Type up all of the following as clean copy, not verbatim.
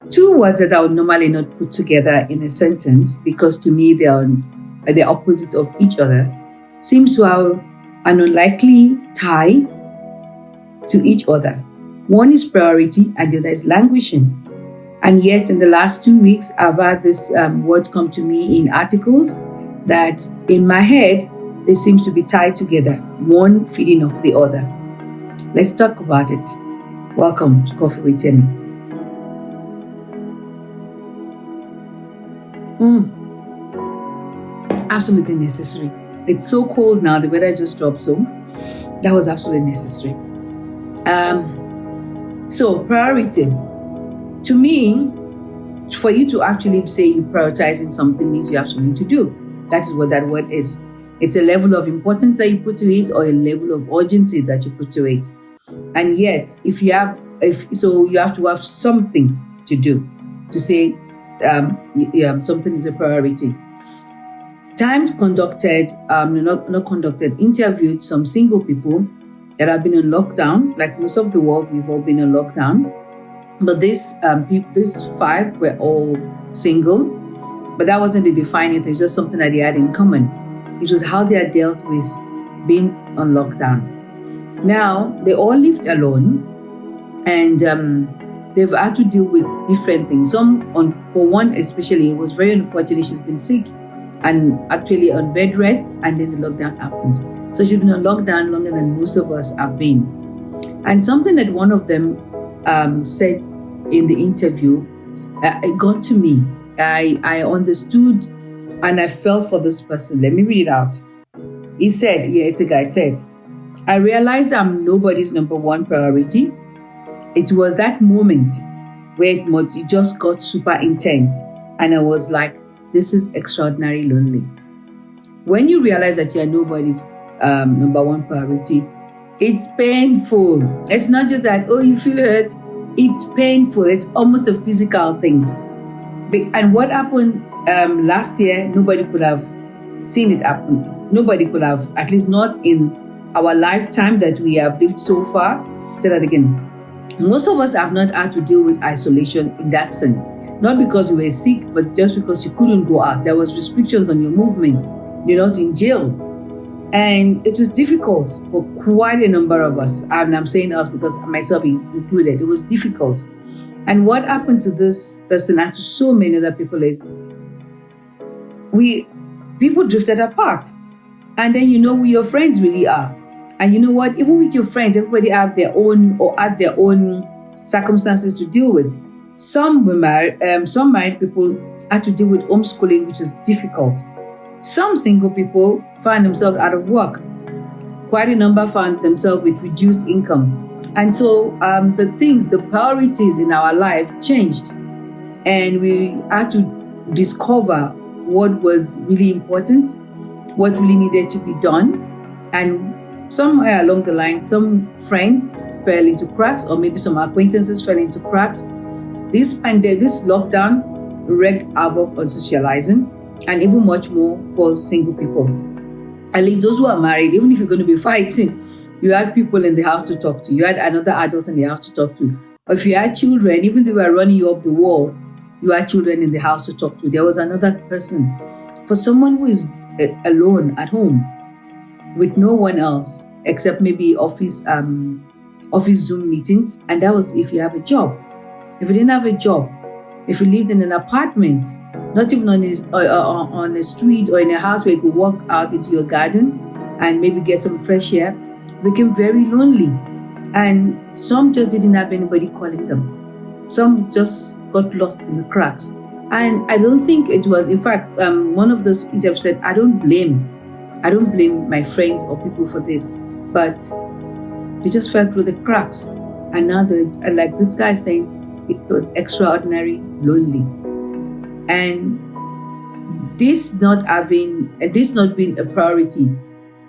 Two words that I would normally not put together in a sentence because to me they are the opposites of each other seem to have an unlikely tie to each other. One is priority and the other is languishing. And yet, in the last 2 weeks, I've had this word come to me in articles that in my head, they seem to be tied together, one feeding off the other. Let's talk about it. Welcome to Coffee with Temi. Absolutely necessary. It's so cold now, the weather just dropped, so that was absolutely necessary. So, priority. To me, for you to actually say you're prioritizing something means you have something to do. That is what that word is. It's a level of importance that you put to it or a level of urgency that you put to it. And yet, you have to have something to do to say something is a priority. Times interviewed some single people that have been on lockdown. Like most of the world, we've all been on lockdown. But these 5 were all single, but that wasn't the defining thing. It's just something that they had in common. It was how they had dealt with being on lockdown. Now, they all lived alone, and they've had to deal with different things. For one especially, it was very unfortunate. She's been sick and actually on bed rest, and then the lockdown happened. So she's been on lockdown longer than most of us have been. And something that one of them said in the interview, it got to me. I understood and I felt for this person. Let me read it out. He said, it's a guy said, I realized I'm nobody's number one priority. It was that moment where it just got super intense. And I was like, this is extraordinarily lonely. When you realize that you're nobody's number one priority, it's painful. It's not just that, you feel hurt. It's painful. It's almost a physical thing. And what happened last year, nobody could have seen it happen. Nobody could have, at least not in our lifetime that we have lived so far. Say that again. Most of us have not had to deal with isolation in that sense. Not because you were sick, but just because you couldn't go out. There was restrictions on your movement. You're not in jail. And it was difficult for quite a number of us. And I'm saying us because myself included. It was difficult. And what happened to this person and to so many other people is people drifted apart. And then you know who your friends really are. And you know what? Even with your friends, everybody have their own or had their own circumstances to deal with. Some married people had to deal with homeschooling, which is difficult. Some single people find themselves out of work. Quite a number found themselves with reduced income. And so the priorities in our life changed. And we had to discover what was really important, what really needed to be done. And somewhere along the line, some friends fell into cracks, or maybe some acquaintances fell into cracks. This lockdown wreaked havoc on socializing, and even much more for single people. At least those who are married, even if you're going to be fighting, you had people in the house to talk to. You had another adult in the house to talk to. Or if you had children, even if they were running you up the wall, you had children in the house to talk to. There was another person. For someone who is alone at home with no one else except maybe office Zoom meetings, and that was if you have a job. If you didn't have a job, if you lived in an apartment, not even on a street or in a house where you could walk out into your garden and maybe get some fresh air, became very lonely. And some just didn't have anybody calling them. Some just got lost in the cracks. And I don't think it was, in fact, one of those interviews said, I don't blame my friends or people for this, but they just fell through the cracks. And now like this guy saying, it was extraordinary lonely. And this not being a priority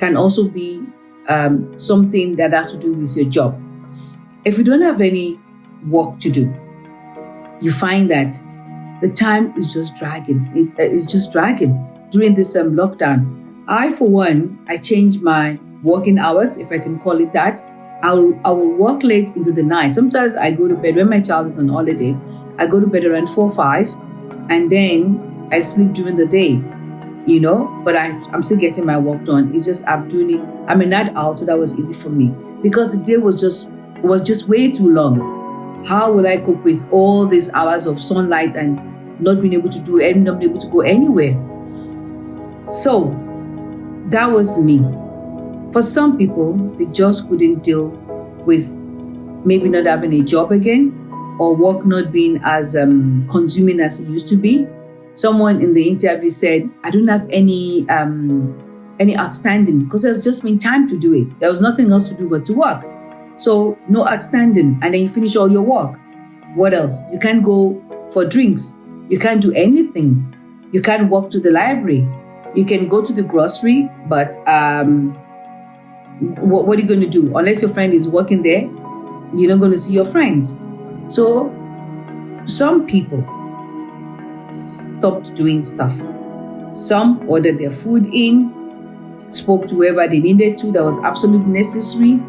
can also be something that has to do with your job. If you don't have any work to do, you find that the time is just dragging. It's just dragging during this lockdown. I, for one, I changed my working hours, if I can call it that. I will work late into the night. Sometimes I go to bed when my child is on holiday. I go to bed around 4 5, and then I sleep during the day. But I'm still getting my work done. It's just I'm doing it. I'm a night owl, so that was easy for me because the day was just way too long. How will I cope with all these hours of sunlight and not being able to do it and not being able to go anywhere? So that was me. For some people, they just couldn't deal with maybe not having a job again or work not being as consuming as it used to be. Someone in the interview said, I don't have any outstanding because there's just been time to do it. There was nothing else to do but to work. So no outstanding, and then you finish all your work. What else? You can't go for drinks. You can't do anything. You can't walk to the library. You can go to the grocery, but what are you going to do? Unless your friend is working there, you're not going to see your friends. So some people stopped doing stuff. Some ordered their food in, spoke to whoever they needed to that was absolutely necessary,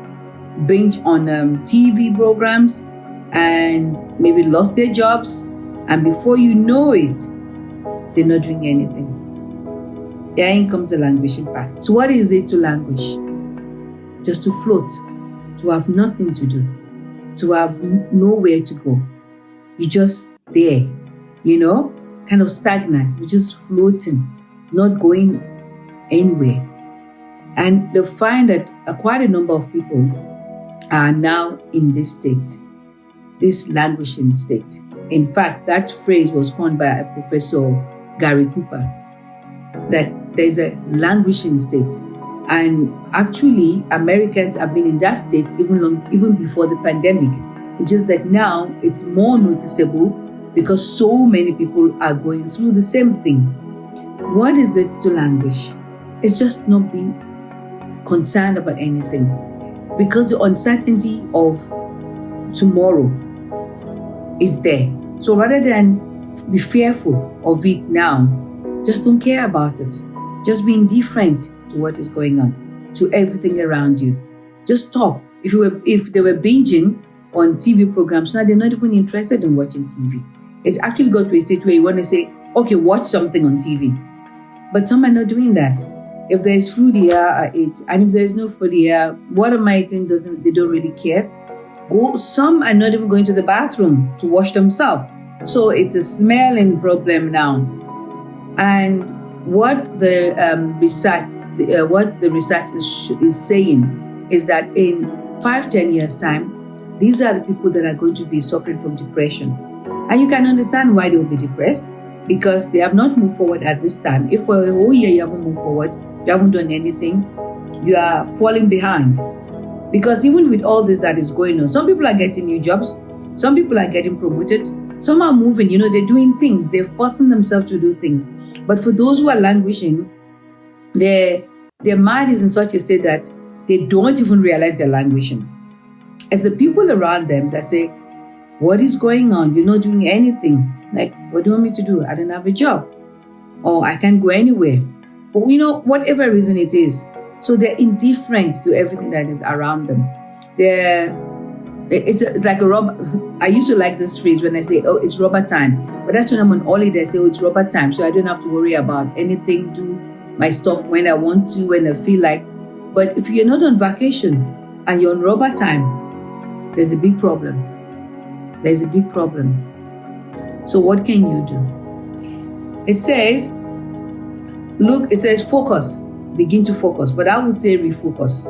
binge on TV programs, and maybe lost their jobs. And before you know it, they're not doing anything. Herein comes the languishing part. So what is it to languish? Just to float, to have nothing to do, to have nowhere to go. You're just there, kind of stagnant. You're just floating, not going anywhere. And they find that quite a number of people are now in this state, this languishing state. In fact, that phrase was coined by Professor Gary Cooper, that there's a languishing state. And actually, Americans have been in that state even before the pandemic. It's just that now it's more noticeable because so many people are going through the same thing. What is it to languish? It's just not being concerned about anything because the uncertainty of tomorrow is there. So rather than be fearful of it now, just don't care about it. Just be indifferent to what is going on, to everything around you. Just stop. If they were binging on TV programs, now they're not even interested in watching TV. It's actually got to a state where you want to say, okay, watch something on TV. But some are not doing that. If there's food here, I eat. And if there's no food here, what am I eating? They don't really care. Some are not even going to the bathroom to wash themselves. So it's a smelling problem now. And what the research is saying is that in 5-10 years' time, these are the people that are going to be suffering from depression. And you can understand why they will be depressed, because they have not moved forward at this time. If for a whole year you haven't moved forward, you haven't done anything, you are falling behind. Because even with all this that is going on, some people are getting new jobs, some people are getting promoted, some are moving, they're doing things, they're forcing themselves to do things. But for those who are languishing, their mind is in such a state that they don't even realize they're languishing. It's the people around them that say, what is going on? You're not doing anything. Like, what do you want me to do? I don't have a job. Or I can't go anywhere. But whatever reason it is. So they're indifferent to everything that is around them. It's like a rubber. I used to like this phrase when I say, oh, it's rubber time. But that's when I'm on holiday, I say, oh, it's rubber time. So I don't have to worry about anything, do my stuff when I want to, when I feel like. But if you're not on vacation and you're on rubber time, there's a big problem. There's a big problem. So what can you do? It says focus. Begin to focus. But I would say refocus.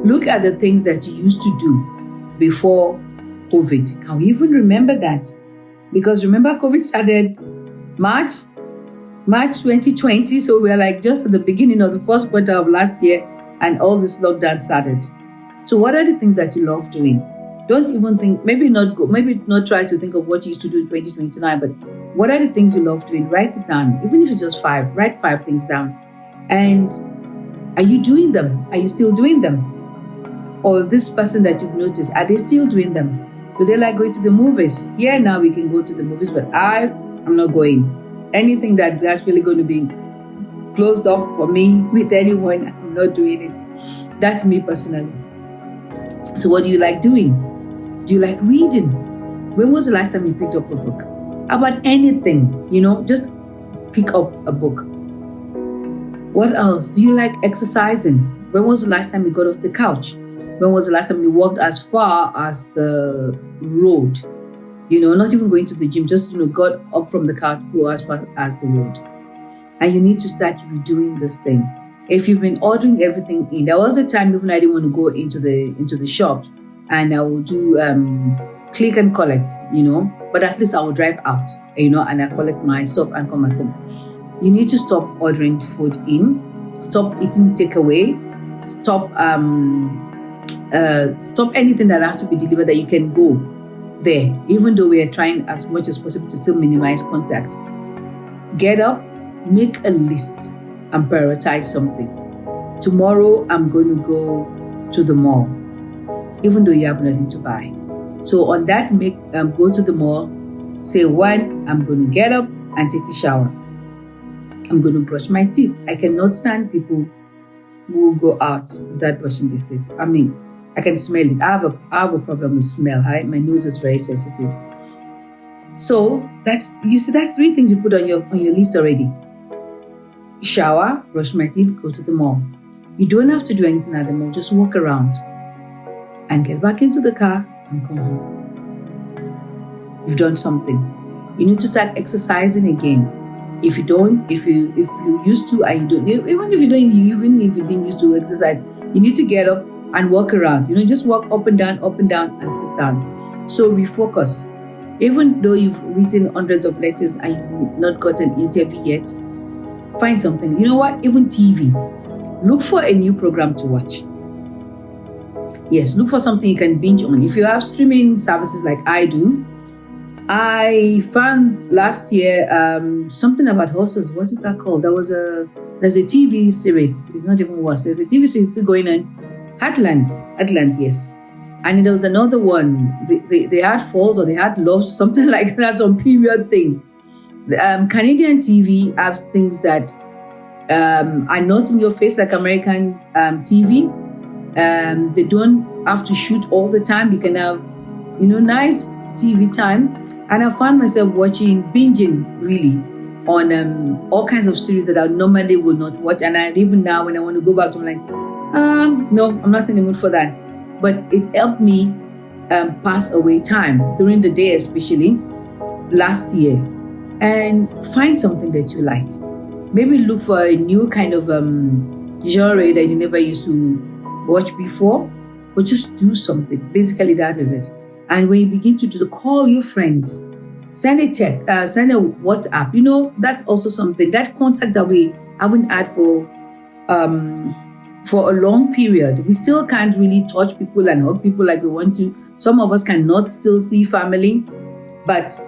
Look at the things that you used to do before COVID. Can we even remember that? Because remember, COVID started March 2020. So we are like just at the beginning of the first quarter of last year, and all this lockdown started. So what are the things that you love doing? Don't even think, maybe not try to think of what you used to do in 2029, but what are the things you love doing? Write it down. Even if it's just 5, write 5 things down. And are you doing them? Are you still doing them? Or this person that you've noticed, are they still doing them? Do they like going to the movies? Yeah, now we can go to the movies, but I'm not going. Anything that's actually going to be closed up for me with anyone, I'm not doing it. That's me personally. So what do you like doing? Do you like reading? When was the last time you picked up a book? About anything, just pick up a book. What else? Do you like exercising? When was the last time you got off the couch? When was the last time you walked as far as the road? Not even going to the gym, just, got up from the couch, go as far as the road. And you need to start redoing this thing. If you've been ordering everything in, there was a time even I didn't want to go into the shop, and I will do click and collect, but at least I will drive out, and I collect my stuff and come back home. You need to stop ordering food in, stop eating takeaway, stop anything that has to be delivered that you can go there, even though we are trying as much as possible to still minimize contact. Get up, make a list, and prioritize something. Tomorrow, I'm going to go to the mall, even though you have nothing to buy. So on that, go to the mall. Say, one, I'm going to get up and take a shower. I'm going to brush my teeth. I cannot stand people who will go out without brushing their teeth. I can smell it. I have a problem with smell. Right? My nose is very sensitive. So that's 3 things you put on your list already. Shower, brush my teeth, go to the mall. You don't have to do anything at the mall. Just walk around and get back into the car and come home. You've done something. You need to start exercising again. If you used to and you don't, even if you didn't used to exercise, you need to get up and walk around. Just walk up and down and sit down. So refocus. Even though you've written hundreds of letters and you've not got an interview yet, find something. You know what? Even TV. Look for a new program to watch. Yes, look for something you can binge on. If you have streaming services like I do, I found last year something about horses. What is that called? There's a TV series. It's not even worse. There's a TV series still going on. Atlantis, yes. And there was another one. They had Falls or they had Love, something like that, some period thing. Canadian TV have things that are not in your face like American TV. They don't have to shoot all the time. You can have, nice TV time. And I found myself binging really on all kinds of series that I normally would not watch. And even now when I want to go back to, I'm like, no, I'm not in the mood for that. But it helped me pass away time during the day, especially last year. And find something that you like. Maybe look for a new kind of genre that you never used to watch before, but just do something. Basically, that is it. And when you begin to call your friends, send a text, send a WhatsApp. That's also something. That contact that we haven't had for a long period. We still can't really touch people and hug people like we want to. Some of us cannot still see family, but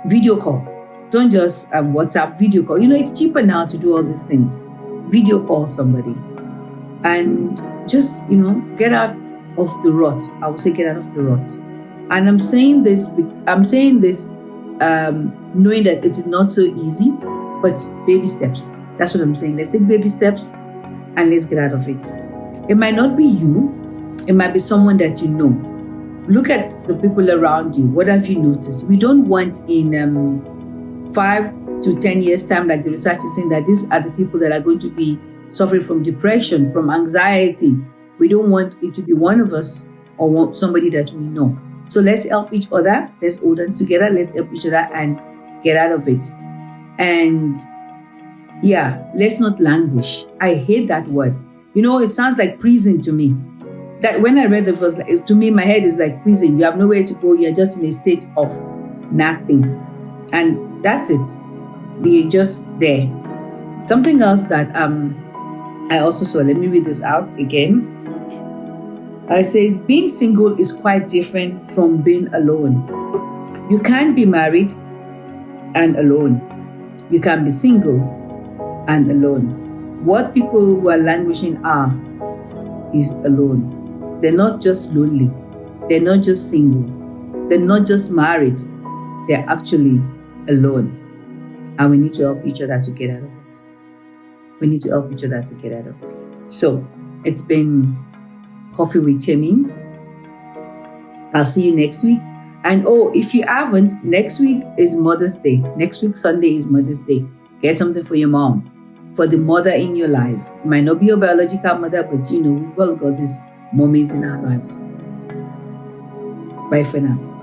video call. Don't just WhatsApp, video call. It's cheaper now to do all these things. Video call somebody. And just, get out of the rut. I would say get out of the rut. And I'm saying this knowing that it is not so easy, but baby steps. That's what I'm saying. Let's take baby steps and let's get out of it. It might not be you. It might be someone that you know. Look at the people around you. What have you noticed? We don't want in 5 to 10 years time, like the research is saying, that these are the people that are going to be suffering from depression, from anxiety. We don't want it to be one of us or somebody that we know. So let's help each other. Let's hold hands together. Let's help each other and get out of it. And let's not languish. I hate that word. It sounds like prison to me. That when I read the verse, to me, my head is like prison. You have nowhere to go. You're just in a state of nothing. And that's it. You're just there. Something else that I also saw, let me read this out again. It says, being single is quite different from being alone. You can't be married and alone. You can be single and alone. What people who are languishing are is alone. They're not just lonely. They're not just single. They're not just married. They're actually alone. And we need to help each other to get out of it. We need to help each other to get out of it. So it's been Coffee with Timmy. I'll see you next week. And if you haven't, next week is Mother's Day. Next week, Sunday, is Mother's Day. Get something for your mom, for the mother in your life. It might not be your biological mother, but we've all got these mommies in our lives. Bye for now.